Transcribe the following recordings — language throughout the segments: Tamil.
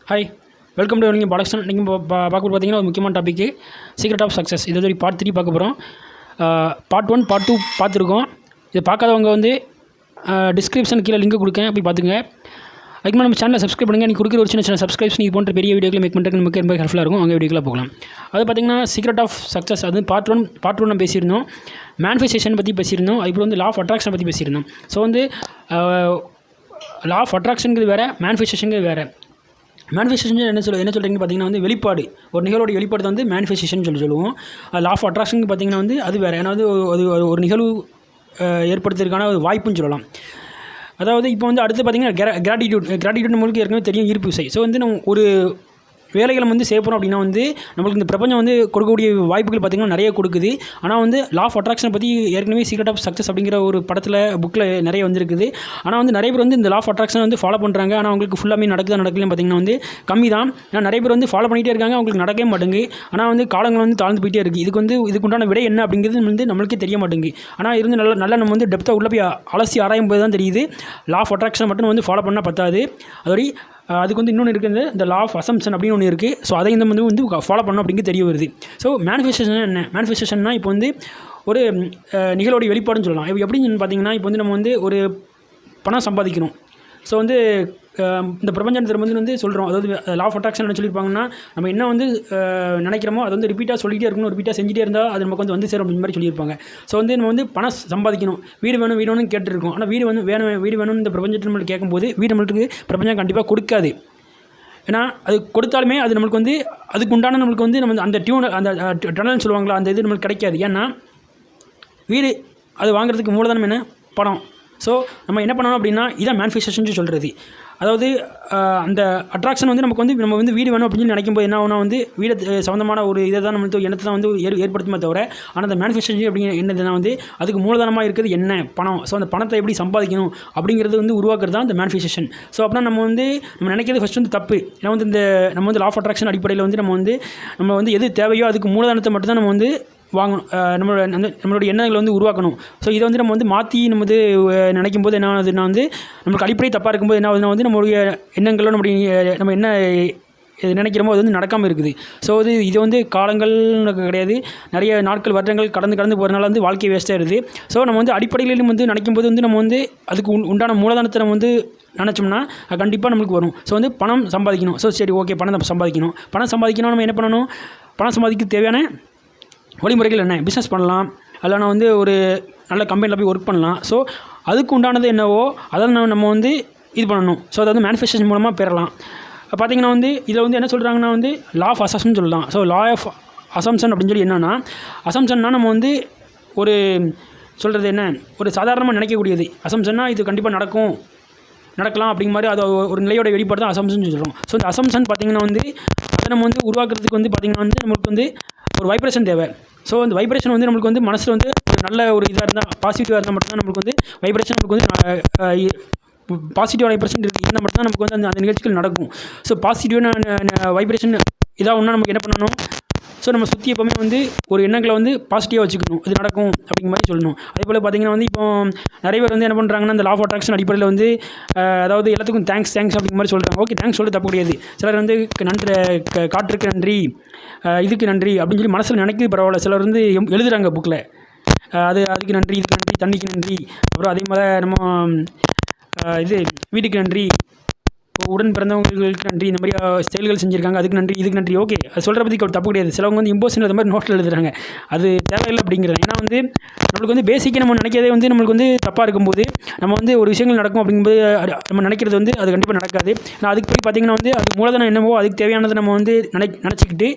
ஹாய், வெல்கம் டு நீங்கள் பாலகிருஷ்ணன். நீங்கள் பார்க்க பார்த்தீங்கன்னா ஒரு முக்கியமான டாபிக் சீக்ரெட் ஆஃப் சக்ஸஸ். இதை வந்து பார்ட் 3 பார்க்க போகிறோம். பார்ட் 1 பார்ட் 2 பார்த்துருக்கோம். இதை பார்க்காதவங்க வந்து டிஸ்கிரிப்ஷன் கீழே லிங்க் கொடுக்கேன், போய் பார்த்துங்க. அதுக்கு நம்ம சேனலை சப்ஸ்கிரைப் பண்ணுங்கள். நீங்கள் கொடுக்குற ஒரு சின்ன சின்ன சப்ஸ்கிரைப்ஸ் நீங்கள் போன்ற பெரிய வீடியோக்களை மேக் பண்ணுறதுக்கு நமக்கு ரொம்ப ஹெல்ப்ஃபுல்லாக இருக்கும். அங்கே வீடியோக்களை போகலாம். அது பார்த்திங்கன்னா சீக்ரெட் ஆஃப் சக்ஸஸ், அது பார்ட் ஒன் நம்ம பேசியிருந்தோம். மேனிஃபெஸ்டேஷன் பற்றி பேசியிருந்தோம். அதுக்கப்புறம் வந்து லா ஆஃப் அட்ராக்ஷன் பற்றி பேசியிருந்தோம். ஸோ வந்து லா ஆஃப் அட்ராக்ஷனுங்கிறது வேறு, மேனிஃபெஸ்டேஷனுங்கிறது வேறு. மேனிஃபெஸ்டேஷன் என்ன சொல்கிறீங்கன்னு பார்த்தீங்கன்னா வந்து வெளிப்பாடு, ஒரு நிகழ்வோட வெளிப்பாடு தான் வந்து மேனிஃபெஸ்டேஷன் சொல்லுவோம். லா ஆஃப் அட்ராக்ஷன் பார்த்தீங்கன்னா வந்து அது வேறு. ஏன்னா வந்து ஒரு நிகழ்வு ஏற்படுத்துறதுக்கான ஒரு வாய்ப்புன்னு சொல்லலாம். அதாவது இப்போ வந்து அடுத்து பார்த்திங்கன்னா கிராட்டிடியூட் நம்மளுக்கு ஏற்கனவே தெரியும், ஈர்ப்பு விசை. ஸோ வந்து நம்ம ஒரு வேலைகளை வந்து செய்யப்போகிறோம் அப்படின்னா வந்து நம்மளுக்கு இந்த பிரபஞ்சம் வந்து கொடுக்கக்கூடிய வாய்ப்புகள் பார்த்திங்கன்னா நிறைய கொடுக்குது. ஆனால் வந்து லா ஆஃப் அட்ராக்ஷனை பற்றி ஏற்கனவே சீக்ரெட் ஆஃப் சக்ஸஸ் அப்படிங்கிற ஒரு புக்கில் நிறைய வந்துருக்குது. ஆனால் வந்து நிறைய பேர் வந்து இந்த லா ஆஃப் அட்ராக்ஷனை வந்து ஃபாலோ பண்ணுறாங்க. ஆனால் அவங்களுக்கு ஃபுல்லாமே நடக்கலன்னு பார்த்திங்கன்னா வந்து கம்மி தான். ஏன்னா நிறைய பேர் வந்து ஃபாலோ பண்ணிகிட்டே இருக்காங்க, அவங்களுக்கு நடக்கவே மாட்டேங்குது. ஆனால் வந்து காலங்கள் வந்து தாழ்ந்து போயிட்டே இருக்குது. இதுக்குண்டான விடை என்ன அப்படிங்கிறது வந்து நம்மளுக்கே தெரிய மாட்டேங்குது. ஆனால் இருந்து நல்லா நம்ம வந்து டெப்த்தாக உள்ளே போய் அலசி ஆராயும் போது தான் தெரியுது லா ஆஃப் அட்ராக்ஷனை மட்டும் வந்து ஃபாலோ பண்ணால் பத்தாது. அதோட அதுக்கு வந்து இன்னொன்று இருக்குது, இந்த லா ஆஃப் அசம்ப்ஷன் அப்படின்னு ஒன்று இருக்குது. ஸோ அதை இந்த வந்து ஃபாலோ பண்ணணும் அப்படிங்கிறது தெரிய வருது. ஸோ மேனிஃபெஸ்டேஷன் என்ன? மேனிஃபெஸ்டேஷன்னா இப்போ வந்து ஒரு நிகழ்வோடைய வெளிப்பாடுன்னு சொல்லலாம். இப்போ எப்படின்னு பார்த்தீங்கன்னா, இப்போ வந்து நம்ம வந்து ஒரு பணம் சம்பாதிக்கணும். ஸோ வந்து இந்த பிரபஞ்சத்தில் வந்து சொல்கிறோம். அதாவது லா ஆஃப் அட்ராக்ஷன் என்ன சொல்லியிருப்பாங்கன்னா, நம்ம என்ன வந்து நினைக்கிறோமோ அதை வந்து ரிப்பீட்டாக சொல்லிகிட்டே இருக்கணும், ரிப்பீட்டாக செஞ்சுட்டே இருந்தால் அது நமக்கு வந்து சேரும் அப்படின்ற மாதிரி சொல்லியிருப்பாங்க. ஸோ வந்து நம்ம வந்து பணம் சம்பாதிக்கணும், வீடு வேணும்னு கேட்டுருக்கோம். ஆனால் வீடு வேணும்னு இந்த பிரபஞ்சத்தில் நம்மளுக்கு கேட்கும்போது வீடு நம்மளுக்கு பிரபஞ்சம் கண்டிப்பாக கொடுக்காது. ஏன்னா அது கொடுத்தாலுமே அது நம்மளுக்கு வந்து அதுக்கு உண்டான நம்மளுக்கு வந்து நம்ம அந்த அந்த டனல்னு சொல்லுவாங்களா, அந்த இது நம்மளுக்கு கிடைக்காது. ஏன்னா வீடு அது வாங்குறதுக்கு மூலதனம் என்ன? பணம். ஸோ நம்ம என்ன பண்ணணும் அப்படின்னா, இதான் மேனிஃபெஸ்டேஷன் சொல்கிறது. அதாவது அந்த அட்ராக்ஷன் வந்து நம்ம வந்து வீடு வேணும் அப்படின்னு நினைக்கும்போது என்ன ஆகுனா வந்து வீடு சம்மந்தமான ஒரு இதை தான் நம்மளுக்கு எண்ணத்தை தான் வந்து ஏற்படுத்துமே தவிர, ஆனால் அந்த மேனிஃபெஸ்டேஷன் அப்படிங்கிற என்னதுன்னா வந்து அதுக்கு மூலதனமாக இருக்கிறது என்ன? பணம். ஸோ அந்த பணத்தை எப்படி சம்பாதிக்கணும் அப்படிங்கிறது வந்து உருவாக்குறது தான் இந்த மேனிஃபெஸ்டேஷன். ஸோ அப்படின்னா நம்ம நினைக்கிறது ஃபஸ்ட் வந்து தப்பு. ஏன்னா வந்து நம்ம வந்து லா ஆஃப் அட்ராக்ஷன் அடிப்படையில் வந்து நம்ம வந்து எது தேவையோ அதுக்கு மூலதனத்தை மட்டும் தான் நம்ம வந்து வாங்கணும், நம்மளுடைய எண்ணங்களை வந்து உருவாக்கணும். ஸோ இதை வந்து நம்ம வந்து மாற்றி நம்ம வந்து நினைக்கும் போது என்ன ஆகுதுன்னா வந்து நம்மளுக்கு அடிப்படை தப்பாக இருக்கும்போது என்ன ஆகுதுன்னா வந்து நம்மளுடைய எண்ணங்களோ நம்ம என்ன நினைக்கிறோமோ அது வந்து நடக்காமல் இருக்குது. ஸோ இது வந்து காலங்கள் கிடையாது, நிறைய நாட்கள் வருடங்கள் கடந்து போகிறனால வந்து வாழ்க்கை வேஸ்ட்டாக இருக்குது. ஸோ நம்ம வந்து அடிப்படையிலும் வந்து நினைக்கும் போது வந்து நம்ம வந்து அதுக்கு உண்டான மூலதனத்தை நம்ம வந்து நினச்சோம்னா கண்டிப்பாக நம்மளுக்கு வரும். ஸோ வந்து பணம் சம்பாதிக்கணும். ஸோ சரி, ஓகே, பணம் சம்பாதிக்கணும். நம்ம என்ன பண்ணணும்? பணம் சம்பாதிக்க தேவையான வழிமுறைகள் என்ன? பிஸ்னஸ் பண்ணலாம், அதில் நான் வந்து ஒரு நல்ல கம்பெனியில் போய் ஒர்க் பண்ணலாம். ஸோ அதுக்கு உண்டானது என்னவோ அதை நம்ம வந்து இது பண்ணணும். ஸோ அதை வந்து மேனிஃபெஸ்டேஷன் மூலமாக பெறலாம். பார்த்திங்கன்னா வந்து இதில் வந்து என்ன சொல்கிறாங்கன்னா வந்து லா ஆஃப் அசம்ஷன் சொல்லலாம். ஸோ லா ஆஃப் அசம்ஷன் அப்படின்னு சொல்லி என்னென்னா, அசம்ஷன்னா நம்ம வந்து ஒரு சொல்கிறது என்ன, ஒரு சாதாரணமாக நினைக்கக்கூடியது. அசம்ஷன்னா இது கண்டிப்பாக நடக்கலாம் அப்படிங்கிற மாதிரி அது ஒரு நிலையோட வெளிப்பாடு தான் அசம்ஷன் சொல்கிறோம். ஸோ இந்த அசம்ஷன் பார்த்திங்கன்னா வந்து அதை நம்ம வந்து உருவாக்குறதுக்கு வந்து பார்த்திங்கன்னா வந்து நம்மளுக்கு வந்து ஒரு வைப்ரேஷன் தேவை. ஸோ அந்த வைப்ரேஷன் வந்து நம்மளுக்கு வந்து மனசில் வந்து நல்ல ஒரு இதாக இருந்தால், பாசிட்டிவாக இருந்தால் மட்டும்தான் நம்மளுக்கு வந்து வைப்ரேஷன் நம்மளுக்கு வந்து பாசிட்டிவான வைப்ரேஷன் இருந்தால் மட்டும்தான் நமக்கு வந்து அந்த நிகழ்ச்சிகள் நடக்கும். ஸோ பாசிட்டிவான வைப்ரேஷன் இதாக ஒன்றா நமக்கு என்ன பண்ணணும்? ஸோ நம்ம சுற்றி எப்போவுமே வந்து ஒரு எண்ணங்களை வந்து பாசிட்டிவாக வச்சுக்கணும், இது நடக்கும் அப்படிங்கிற மாதிரி சொல்லணும். அதே போல் பார்த்திங்கன்னா வந்து இப்போ நிறைய பேர் வந்து என்ன பண்ணுறாங்கன்னா, இந்த லா ஆஃப் அட்ராக்ஷன் அடிப்படையில் வந்து அதாவது எல்லாத்துக்கும் தேங்க்ஸ் அப்படிங்கிற மாதிரி சொல்கிறாங்க. ஓகே, தேங்க்ஸ் சொல்ல தப்பு கிடையாது. சிலர் வந்து நன்றி, காற்றுக்கு நன்றி, இதுக்கு நன்றி அப்படின்னு சொல்லி மனசில் நினைக்கிறது பரவாயில்ல. சிலர் வந்து எழுதுகிறாங்க புக்கில், அதுக்கு நன்றி, இதுக்கு நன்றி, தண்ணிக்கு நன்றி, அப்புறம் அதே மாதிரி நம்ம வீட்டுக்கு நன்றி, உடன் பிறந்தவங்களுக்கு நன்றி, இந்த மாதிரி செயல்கள் செஞ்சுருக்காங்க, அதுக்கு நன்றி, இதுக்கு நன்றி. ஓகே, அது சொல்கிற பற்றி தப்பு கிடையாது. சிலவங்க வந்து இம்போஷன் அந்த மாதிரி நோட்டில் எழுதுறாங்க, அது தேவையில்லை அப்படிங்கிறது. ஏன்னா வந்து நம்மளுக்கு வந்து பேசிக்காக நம்ம நினைக்கிறதே வந்து நம்மளுக்கு வந்து தப்பாக இருக்கும்போது நம்ம வந்து ஒரு விஷயங்கள் நடக்கும் அப்படிங்கும்போது நம்ம நினைக்கிறது வந்து அது கண்டிப்பாக நடக்காது. நான் அதுக்கு போய் பார்த்திங்கன்னா வந்து அது மூலதனம் என்னவோ அதுக்கு தேவையானதை நம்ம வந்து நினச்சிக்கிட்டு,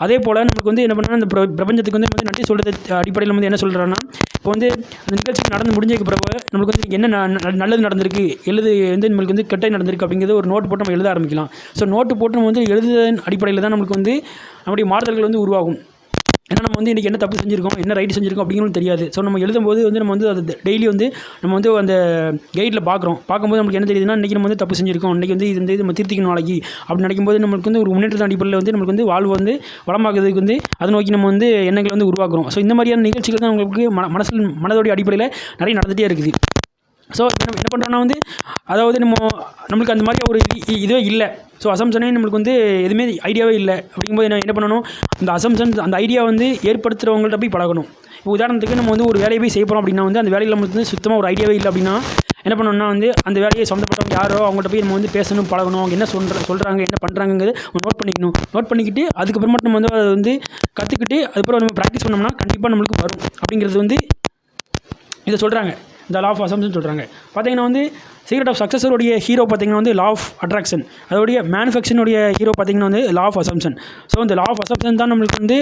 அதே போல் நமக்கு வந்து என்ன பண்ணால் இந்த பிரபஞ்சத்துக்கு வந்து நன்றி சொல்கிறது அடிப்படையில் வந்து என்ன சொல்கிறேன்னா, இப்போ வந்து அந்த நிகழ்ச்சி நடந்து முடிஞ்சதுக்கு பிறகு நம்மளுக்கு வந்து என்ன நல்லது நடந்திருக்கு, வந்து நம்மளுக்கு வந்து கெட்டது நடந்திருக்கு அப்படிங்கிறது ஒரு நோட்டு போட்டு நம்ம எழுத ஆரம்பிக்கலாம். ஸோ நோட்டு போட்டு நம்ம வந்து எழுதுதன் அடிப்படையில் தான் நம்மளுக்கு வந்து நம்முடைய மாறுதல்கள் வந்து உருவாகும். ஏன்னா நம்ம வந்து இன்றைக்கி என்ன தப்பு செஞ்சுருக்கோம், என்ன ரைட்டு செஞ்சுருக்கோம் அப்படிங்கிறது தெரியாது. ஸோ நம்ம எழுதும்போது வந்து நம்ம வந்து அது டெய்லி வந்து நம்ம வந்து அந்த கைடில் பார்க்கும்போது நம்மளுக்கு என்ன தெரியுதுன்னா, இன்றைக்கி நம்ம வந்து தப்பு செஞ்சுருக்கோம், இன்றைக்கி வந்து இது நம்ம திருத்திக்கணும் நாளைக்கு அப்படின்னு நினைக்கும்போது நம்மளுக்கு வந்து ஒரு முன்னேற்றத்தின் அடிப்படையில் வந்து நம்மளுக்கு வந்து வாழ்வு வந்து வளமாக்குறதுக்கு வந்து அதை நோக்கி நம்ம வந்து எண்ணங்களை வந்து உருவாக்குறோம். ஸோ இந்த மாதிரியான நிகழ்ச்சிகள் தான் உங்களுக்கு மனதோடைய அடிப்படையில் நிறைய நடந்துகிட்டே இருக்குது. ஸோ நம்ம என்ன பண்ணுறோன்னா வந்து அதாவது நம்மளுக்கு அந்த மாதிரி ஒரு இதுவே இல்லை. ஸோ அசம்ஷனே நம்மளுக்கு வந்து எதுவுமே ஐடியாவே இல்லை. அப்படிங்கும்போது என்ன பண்ணணும், அந்த அசம்ஷன் அந்த ஐடியா வந்து ஏற்படுத்துகிறவங்கள்ட்ட போய் பழகணும். இப்போ உதாரணத்துக்கு நம்ம வந்து ஒரு வேலையை போய் செய்ய போகிறோம் அப்படின்னா வந்து அந்த வேலையில் நம்மளுக்கு வந்து சுத்தமாக ஒரு ஐடியாவே இல்லை அப்படின்னா என்ன பண்ணணும்னா வந்து அந்த வேலையை சம்மந்தப்பட்டவங்க யாரோ அவங்கள்ட்ட போய் நம்ம வந்து பேசணும், பழகணும். அவங்க என்ன சொல்கிறாங்க, என்ன பண்ணுறாங்கிறது நோட் பண்ணிக்கிட்டு அதுக்கப்புறமா நம்ம வந்து அதை வந்து கற்றுக்கிட்டு அதுக்கப்புறம் நம்ம ப்ராக்டிஸ் பண்ணோம்னா கண்டிப்பாக நம்மளுக்கு வரும் அப்படிங்கிறது வந்து இதை சொல்கிறாங்க. இந்த லா ஆஃப் அசம்ஷன் சொல்கிறாங்க. பார்த்தீங்கன்னா வந்து சீக்ரெட் ஆஃப் சக்ஸஸருடைய ஹீரோ பார்த்தீங்கன்னா வந்து லா ஆஃப் அட்ராக்ஷன், அதோடைய மேனுஃபேக்சருடைய ஹீரோ பார்த்தீங்கன்னா வந்து லா ஆஃப் அசம்ஷன். ஸோ இந்த லா ஆஃப் அசம்ஷன் தான் நம்மளுக்கு வந்து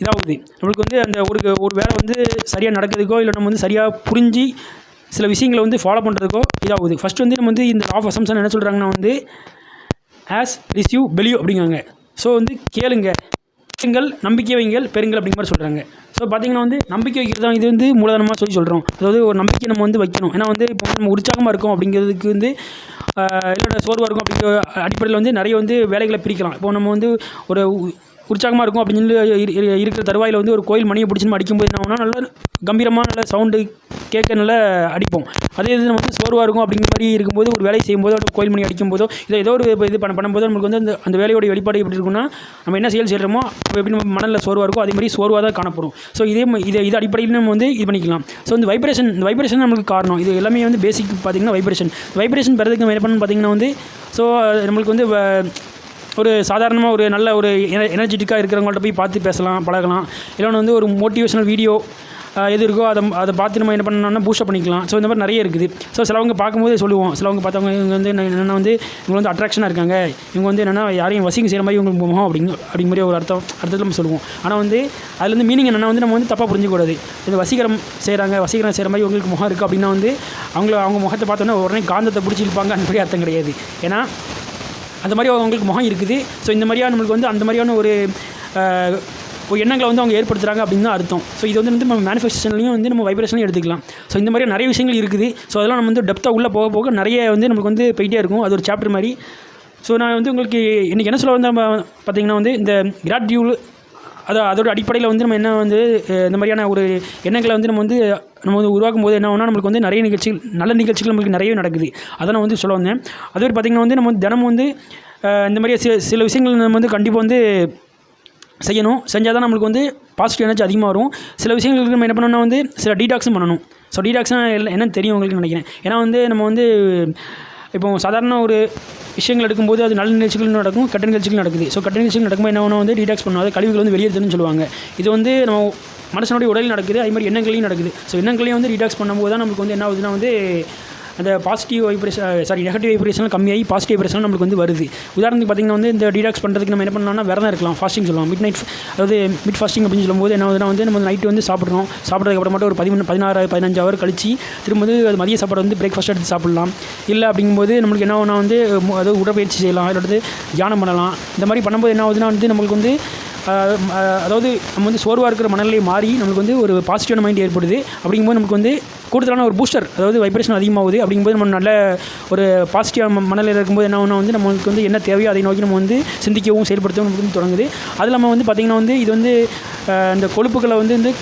இதாகுது. நம்மளுக்கு வந்து அந்த ஒரு வேலை வந்து சரியாக நடக்கிறதுக்கோ இல்லை நம்ம வந்து சரியாக புரிஞ்சு சில விஷயங்களை வந்து ஃபாலோ பண்ணுறதுக்கோ இதாகுது. ஃபஸ்ட்டு வந்து நம்ம வந்து இந்த லா ஆஃப் அசம்ஷன் என்ன சொல்கிறாங்கன்னா வந்து ஆஸ் ரிசீவ் பெலியூ அப்படிங்காங்க. ஸோ வந்து கேளுங்க, நம்பிக்கை வைங்கள், பெறுங்கள் அப்படிங்கிற மாதிரி சொல்கிறாங்க. ஸோ பார்த்திங்கன்னா வந்து நம்பிக்கை வைக்கிறது தான் இது வந்து மூலதனமாக சொல்கிறோம். அதாவது ஒரு நம்பிக்கை நம்ம வந்து வைக்கணும். ஏன்னா வந்து இப்போ நம்ம உற்சாகமாக இருக்கோம் அப்படிங்கிறதுக்கு வந்து இல்லைனா சோர்வாக இருக்கும் அப்படிங்கிற அடிப்படையில் வந்து நிறைய வந்து வேலைகளை பிரிக்கலாம். இப்போ நம்ம வந்து ஒரு உற்சாகமாக இருக்கும் அப்படின்னு சொல்லி இருக்கிற தருவாயில் வந்து ஒரு கோயில் மணியை பிடிச்சி நம்ம அடிக்கும்போது என்ன ஆகும்னா நல்லா கம்பீரமாக நல்ல சவுண்டு கேட்க நல்லா அடிப்போம். அதே இது நம்ம வந்து சோர்வாக இருக்கும் அப்படிங்கிற மாதிரி இருக்கும்போது ஒரு வேலை செய்யும்போதோ கோயில் மணி அடிக்கும்போதோ ஏதோ ஒரு இது பண்ணும்போது நமக்கு வந்து அந்த வேலையோட வெளிப்பாடு எப்படி இருக்குன்னா நம்ம என்ன செய்கிறோமோ எப்படி நம்ம மனதில் சோர்வாக இருக்கும் அதே மாதிரி சோர்வாக தான் காணப்படும். ஸோ இது அடிப்படையில் நம்ம வந்து இது பண்ணிக்கலாம். ஸோ இந்த வைப்ரேஷன் நம்மளுக்கு காரணம். இது எல்லாமே வந்து பேசிக் பார்த்திங்கன்னா வைப்ரேஷன் பெறதுக்கு நம்ம என்ன பண்ணணும் பார்த்திங்கன்னா வந்து ஸோ நம்மளுக்கு வந்து ஒரு சாதாரணமாக ஒரு நல்ல ஒரு எனர்ஜெட்டிக்காக இருக்கிறவங்கள்ட்ட போய் பார்த்து பேசலாம், பழகலாம். இல்லைன்னா வந்து ஒரு மோட்டிவேஷனல் வீடியோ எது இருக்கோ அதை பார்த்து நம்ம என்ன பண்ணணும்னா பூஸ்டப் பண்ணிக்கலாம். ஸோ இந்த மாதிரி நிறைய இருக்குது. ஸோ சிலவங்க பார்க்கும்போது சொல்லுவோம், சிலவங்க பார்த்தவங்க இவங்க வந்து என்னென்னா வந்து இவங்க வந்து அட்ராக்ஷனாக இருக்காங்க, இவங்க வந்து என்னென்னா யாரையும் வசிங்க செய்கிற மாதிரி இவங்களுக்கு முகம் அப்படிங்கிற மாதிரி ஒரு அர்த்தத்தில் நம்ம சொல்லுவோம். ஆனால் வந்து அதில் வந்து மீனிங் என்னென்னா வந்து நம்ம வந்து தப்பாக புரிஞ்சிக்கூடாது. இது வசீகரம் செய்கிற மாதிரி உங்களுக்கு முகம் இருக்குது அப்படின்னா வந்து அவங்க முகத்தை பார்த்தோன்னா உடனே காந்தத்தை பிடிச்சிருப்பாங்க அந்த மாதிரி அர்த்தம் கிடையாது. ஏன்னா அந்த மாதிரி அவங்களுக்கு முகம் இருக்குது. ஸோ இந்த மாதிரியாக நம்மளுக்கு வந்து அந்த மாதிரியான ஒரு எண்ணங்களை வந்து அவங்க ஏற்படுத்துகிறாங்க அப்படின்னு தான் அர்த்தம். ஸோ இது வந்து நம்ம மேனிஃபெஸ்டேஷன்லையும் வந்து நம்ம வைப்ரேஷன்லையும் எடுத்துக்கலாம். ஸோ இந்த மாதிரி நிறைய விஷயங்கள் இருக்குது. ஸோ அதெல்லாம் நம்ம வந்து டெப்த்தாக உள்ளே போக போக நிறைய வந்து நமக்கு வந்து போயிட்டே இருக்கும். அது ஒரு சாப்டர் மாதிரி. ஸோ நான் வந்து உங்களுக்கு இன்றைக்கி என்ன சொல்ல வந்து நம்ம பார்த்திங்கன்னா வந்து இந்த கிராட்டிடியூட் அதோட அடிப்படையில் வந்து நம்ம என்ன வந்து இந்த மாதிரியான ஒரு எண்ணங்களை வந்து நம்ம வந்து உருவாக்கும் போது என்ன ஆகும்னா நம்மளுக்கு வந்து நிறைய நல்ல நிகழ்ச்சிகள் நம்மளுக்கு நிறையவே நடக்குது. அதை நான் வந்து சொல்ல வந்தேன். அதுவே பார்த்திங்கன்னா வந்து நம்ம வந்து தினமும் வந்து இந்த மாதிரியே சில விஷயங்கள் நம்ம வந்து கண்டிப்பாக வந்து செய்யணும். செஞ்சால் தான் நம்மளுக்கு வந்து பாசிட்டிவ் எனர்ஜி அதிகமாக வரும். சில விஷயங்களுக்கு நம்ம என்ன பண்ணணும்னா வந்து சில டீடாக்ஸும் பண்ணணும். ஸோ டீடாக்ஸ்னால் என்னன்னு தெரியும் உங்களுக்கு நினைக்கிறேன். ஏன்னா வந்து நம்ம வந்து இப்போ சாதாரண ஒரு விஷயங்கள் எடுக்கும்போது அது நல்ல நிகழ்ச்சிகள் நடக்கும், கெட்ட நிகழ்ச்சிகள் நடக்குது. ஸோ கெட்ட நிகழ்ச்சிகள் நடக்கும்போது என்ன ஒன்று வந்து டீடாக்ஸ் பண்ணுவோம், அது கழிவுகள் வந்து வெளியேறுதுன்னு சொல்லுவாங்க. இது வந்து நம்ம மனுஷனுடைய உடலில் நடக்குது, அதே மாதிரி எண்ணங்களையும் நடக்குது. ஸோ எண்ணங்களையும் வந்து டீடாக்ஸ் பண்ணும்போது தான் நமக்கு வந்து என்ன ஆகுதுன்னா வந்து அந்த பாசிட்டிவ் நெகட்டிவ் வைப்ரேஷன் கம்மியாகி பாசிட்டிவ் வைப்ரேஷன் நம்மளுக்கு வந்து வருது. உதாரணத்துக்கு பார்த்திங்கன்னா வந்து இந்த டீடாக்ஸ் பண்ணுறதுக்கு நம்ம என்ன பண்ணோம்னா விரதம் இருக்கலாம், ஃபாஸ்டிங் சொல்லுவோம். மிட் ஃபாஸ்டிங் அப்படின்னு சொல்லும்போது என்ன ஆகுதுன்னா வந்து நம்ம நைட்டு வந்து சாப்பிட்றதுக்கு அப்புறமா ஒரு 16-15 ஹவர் கழிச்சு திரும்ப வந்து அது மதிய சாப்பாடு வந்து பிரேக்ஃபாஸ்ட் எடுத்து சாப்பிட்லாம். இல்லை அப்படிங்கும்போது நம்மளுக்கு என்ன ஆகுனா வந்து அதாவது உடற்பயிற்சி செய்யலாம், இல்லை தியானம் பண்ணலாம். இந்த மாதிரி பண்ணும்போது என்ன ஆகுதுன்னா வந்து நம்மளுக்கு வந்து அதாவது நம்ம வந்து சோர்வாக இருக்கிற மனநிலை மாறி நம்மளுக்கு வந்து ஒரு பாசிட்டிவான மைண்ட் ஏற்படுது. அப்படிங்கும்போது நமக்கு வந்து கூடுதலான ஒரு பூஸ்டர் அதாவது வைப்ரேஷன் அதிகமாகுது. அப்படிங்கும்போது நம்ம நல்ல ஒரு பாசிட்டிவான மனநிலையில் இருக்கும்போது என்ன ஒன்று வந்து நம்மளுக்கு வந்து என்ன தேவையோ அதை நோக்கி நம்ம வந்து சிந்திக்கவும் செயல்படுத்தவும் நமக்கு வந்து தொடங்குது. அது இல்லாமல் வந்து பார்த்திங்கன்னா வந்து இது வந்து இந்த கொழுப்புகளை வந்து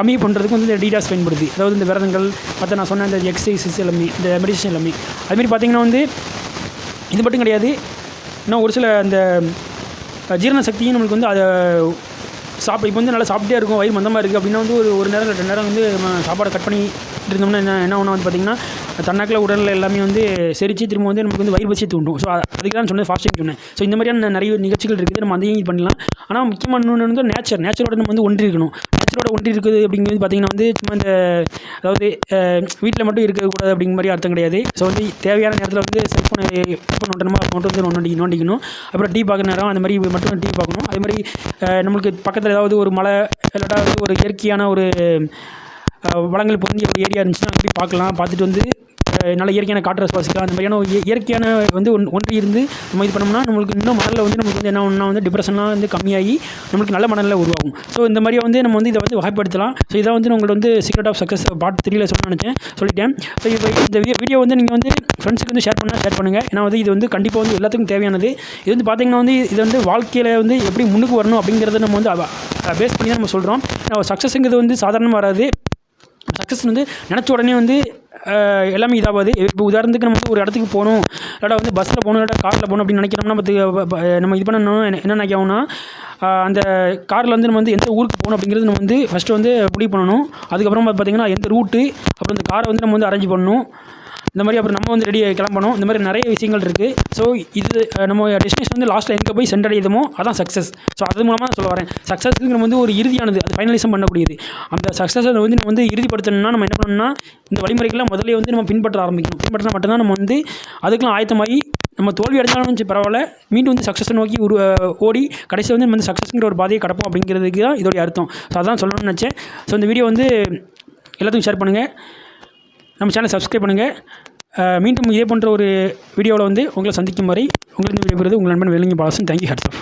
கம்மி பண்ணுறதுக்கு வந்து இந்த டீடாக்ஸ் பயன்படுது. அதாவது இந்த விரதங்கள் மற்ற நான் சொன்ன இந்த எக்ஸசைசஸ் எல்லாமே இந்த மெடிடேஷன் எல்லாமே அதுமாதிரி பார்த்திங்கன்னா வந்து இது மட்டும் கிடையாது. இன்னும் ஒரு சில இந்த ஜீரண சக்தியும் நம்மளுக்கு வந்து அதை இப்போ வந்து நல்லா சாப்பிட்டே இருக்கும், வயிறு மந்தமாக இருக்குது அப்படின்னா வந்து ஒரு நேரம் 2 நேரம் வந்து நம்ம சாப்பாடை கட் பண்ணி இருந்தோம்னா என்ன ஒன்று வந்து பார்த்திங்கன்னா தன்னாக்கில் உடலில் எல்லாமே வந்து செரிச்சு திரும்ப வந்து நமக்கு வந்து வயிறு பசி தூண்டும். ஸோ அதுக்கு தான் சொன்னது ஃபாஸ்டிங் சொன்னேன். ஸோ இந்த மாதிரியான நிறைய நிகழ்ச்சிகள் இருக்குது, நம்ம அதையும் இது பண்ணலாம். ஆனால் முக்கியமான இன்னொன்று வந்து நேச்சரோட நம்ம வந்து ஒன்றி இருக்கணும். நேச்சரோட ஒன்றி இருக்குது அப்படிங்கிறது பார்த்திங்கன்னா வந்து சும்மா இந்த அதாவது வீட்டில் மட்டும் இருக்கக்கூடாது அப்படிங்கிற மாதிரி அர்த்தம் கிடையாது. ஸோ வந்து தேவையான நேரத்தில் வந்து செல்ஃபோனை எப்போ நோண்டணுமோ அப்போ வந்து நோண்டிக்கணும். அப்புறம் டீ பார்க்குற நேரம் அந்த மாதிரி மட்டும் டீ பார்க்கணும். அதே மாதிரி நம்மளுக்கு பக்கத்தில் ஏதாவது ஒரு மலை இல்லாட்டா ஒரு இயற்கையான ஒரு வளங்கள் பொருந்திய ஒரு ஏரியா இருந்துச்சுன்னா அங்கே போய் பார்க்கலாம். பார்த்துட்டு வந்து நல்ல இயற்கையான காற்றை சுவாசிக்கலாம். அந்த மாதிரியான இயற்கையான வந்து ஒன்றி இருந்து நம்ம இது பண்ணோம்னா நம்மளுக்கு இன்னும் மனதில் வந்து நமக்கு வந்து என்ன ஒன்றா வந்து டிப்ரெஷன்லாம் வந்து கம்மியாகி நம்மளுக்கு நல்ல மனநிலை உருவாகும். ஸோ இந்த மாதிரியே வந்து நம்ம வந்து இதை வந்து வகைப்படுத்தலாம். ஸோ இதை வந்து உங்கள்ட்ட வந்து சீக்ரெட் ஆஃப் சக்ஸஸ் பார்ட் 3ல் சொல்லிட்டேன். ஸோ இப்போ இந்த வீடியோ வந்து நீங்கள் வந்து ஃப்ரெண்ட்ஸுக்கு வந்து ஷேர் பண்ணுங்கள். ஏன்னா வந்து இது வந்து கண்டிப்பாக வந்து எல்லாத்துக்கும் தேவையானது. இது வந்து பார்த்திங்கன்னா வந்து இது வந்து வாழ்க்கையில் வந்து எப்படி முன்னுக்கு வரணும் அப்படிங்கிறத நம்ம வந்து பேஸ் பண்ணி தான் நம்ம சொல்கிறோம். சக்ஸஸுங்கிறது வந்து சாதாரணமாக வராது. சக்ஸஸ் வந்து நினச்ச உடனே வந்து எல்லாமே இதாகாது. இப்போ உதாரணத்துக்கு நம்ம வந்து ஒரு இடத்துக்கு போகணும், இல்லாட்டா வந்து பஸ்ஸில் போகணும், இல்லாட்டா காரில் போகணும் அப்படின்னு நினைக்கிறோம்னா நம்ம இது பண்ணணும். என்ன நினைக்கணும்னா அந்த காரில் வந்து நம்ம வந்து எந்த ஊருக்கு போகணும் அப்படிங்கிறது நம்ம வந்து ஃபஸ்ட்டு வந்து முடிவு பண்ணணும். அதுக்கப்புறம் பார்த்திங்கன்னா எந்த ரூட்டு, அப்புறம் இந்த காரை வந்து நம்ம வந்து அரேஞ்ச் பண்ணணும். இந்த மாதிரி அப்புறம் நம்ம வந்து கிளம்பணும். இந்த மாதிரி நிறைய விஷயங்கள் இருக்குது. ஸோ இது நம்ம டெஸ்டினேஷன் வந்து லாஸ்ட்டில் எங்கே போய் சென்றடையுமோ அதான் சக்ஸஸ். ஸோ அது மூலமாக நான் சொல்ல வரேன். சக்ஸஸ்ங்கிறது வந்து ஒரு இறுதியானது, அது ஃபைனலிசம் பண்ணக்கூடியது. அந்த சக்ஸஸை வந்து நம்ம வந்து இறுதிப்படுத்தணும்னா நம்ம என்ன பண்ணணும்னா இந்த வழிமுறைகள்லாம் முதல்ல வந்து நம்ம பின்பற்ற ஆரம்பிக்கணும். பின்பற்றினா மட்டும்தான் நம்ம வந்து அதுக்கெலாம் ஆயத்தமாகி நம்ம தோல்வி அடைஞ்சாலும் பரவாயில்ல, மீண்டும் வந்து சக்ஸஸை நோக்கி ஓடி கடைசியில் வந்து நம்ம வந்து சக்ஸஸ்ங்கிற ஒரு பாதையை கடப்போம் அப்படிங்கிறதுக்கு தான் இதோடைய அர்த்தம். ஸோ அதான் சொல்லணும்னு நினச்சேன். ஸோ இந்த வீடியோ வந்து எல்லாத்துக்கும் ஷேர் பண்ணுங்கள், நம்ம சேனலை சப்ஸ்கிரைப் பண்ணுங்கள். மீண்டும் இதே போன்ற ஒரு வீடியோவில் வந்து உங்களை சந்திக்கும் வரை உங்களுக்கு விடைபெறுவது உங்கள் நண்பன் வேலுங்கி பாலசன். தேங்க்யூ. Hats of.